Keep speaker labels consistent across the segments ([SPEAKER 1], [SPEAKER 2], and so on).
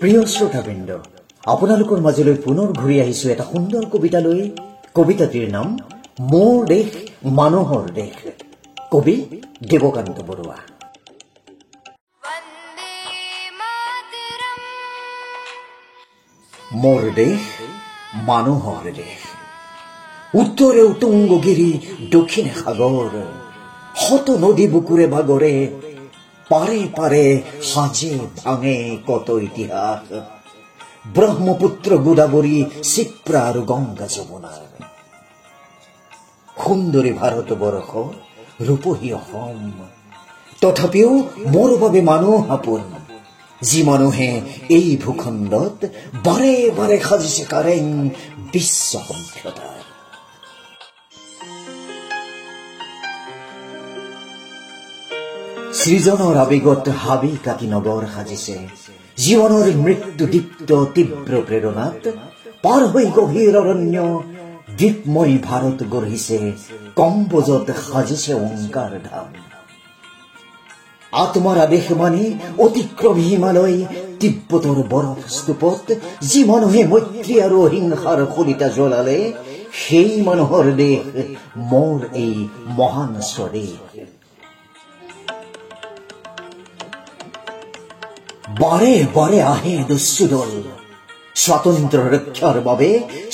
[SPEAKER 1] প্ৰিয় শ্ৰোতাবৃন্দ, আপোনালোকৰ মাজলৈ পুনৰ ঘূৰি আহিছো এটা সুন্দৰ কবিতালৈ। কবিতাটিৰ নাম মোৰ দেশ মানুহৰ দেশ, কবি দেৱকান্ত বৰুৱা। মোৰ দেশ মানুহৰ দেশ, উত্তৰে উতুংগগিৰি, দক্ষিণে সাগৰ, শত নদী বুকুৰে বাগৰে, পাৰে পাৰে সাজে ভাঙে কত ইতিহাস, ব্ৰহ্মপুত্ৰ গোদাবৰী চিপ্ৰা আৰু গংগা যমুনাৰ। সুন্দৰী ভাৰতবৰ্ষ, ৰূপহী অসম, তথাপিও মোৰ বাবে মানুহ আপোন, যি মানুহে এই ভূখণ্ডত বাৰে বাৰে সাজিছে কাৰেং বিশ্ব সভ্যতাৰ। সৃজনৰ আবেগত হাবি কাটি নগৰ সাজিছে, জীৱনৰ মৃত্যু দীপ্ত তীব্ৰ প্ৰেৰণাত পাৰ হৈ গভীৰ অৰণ্য দ্বীপময় ভাৰত গঢ়িছে, কম্বজত সাজিছে ওংকাৰ ধাম। আত্মাৰ আদেশ মানি অতিক্ৰম হিমালয় তিব্বতৰ বৰফ স্তূপত, যি মানুহে মৈত্ৰী আৰু অহিংসাৰ শলিতা জ্বলালে, সেই মানুহৰ দেশ মোৰ এই মহান স্বদেশ। বাৰে বাৰে আহে দস্যুদল, স্বাতন্ত্ৰ্য ৰক্ষাৰ বাবে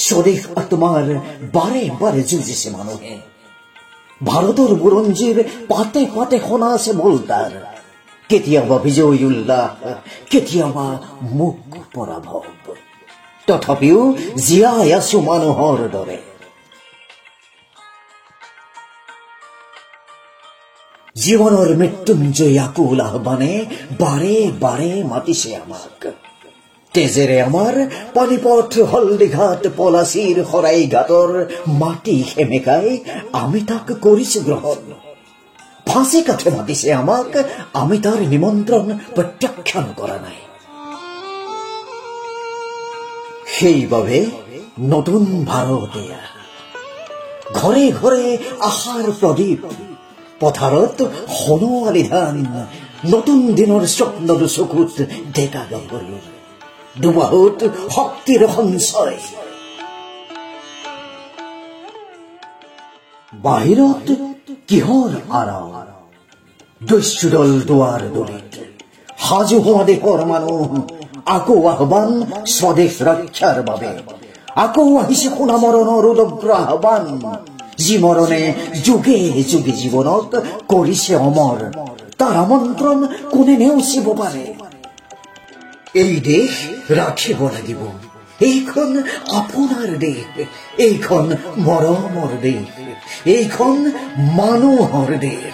[SPEAKER 1] স্বদেশ আত্মাৰ বাৰে বাৰে যুঁজিছে মানুহে। ভাৰতৰ বুৰঞ্জীৰ পাতে পাতে শুনা আছে বলতাৰ, কেতিয়াবা বিজয় উল্লাস, কেতিয়াবা মুখ পৰাভৱ, তথাপিও জীয়াই আছো মানুহৰ দৰে। জীৱনৰ মৃত্যুঞ্জয় আকুল আহ্বানে বাৰে বাৰে মাতিছে আমাক। তেজেৰে আমাৰ পানিপথ, হলদিঘাট, পলাচীৰ, শৰাইঘাটৰ মাটি সেমেকাই আমি তাক কৰিছো গ্ৰহণ। ফাঁচি কাঠে মাতিছে আমাক, আমি তাৰ নিমন্ত্ৰণ প্ৰত্যাখ্যান কৰা নাই। সেইবাবে নতুন ভাৰতীয়া, ঘৰে ঘৰে আশাৰ প্ৰদীপ, পথাৰত সোণোৱালী ধান, নতুন দিনৰ স্বপ্নৰ চকুত ডেকা গাভৰুৰ, দুবাহুত শক্তিৰ সঞ্চয়। বাহিৰত কিহৰ আৰাম, দস্যুদল দুৱাৰ দলিত, সাজু হোৱা দেশৰ মানুহ, আকৌ আহ্বান স্বদেশ ৰক্ষাৰ বাবে। আকৌ আহিছে সোণা মৰণৰ উদগ্ৰ আহ্বান, যি মৰণে যুগে যুগে জীৱনক কৰিছে অমৰ, তাৰ আমন্ত্ৰণ কোনে নেওচিব পাৰে। এই দেশ ৰাখিব লাগিব, এইখন আপোনাৰ দেশ, এইখন মৰমৰ দেশ, এইখন মানুহৰ দেশ।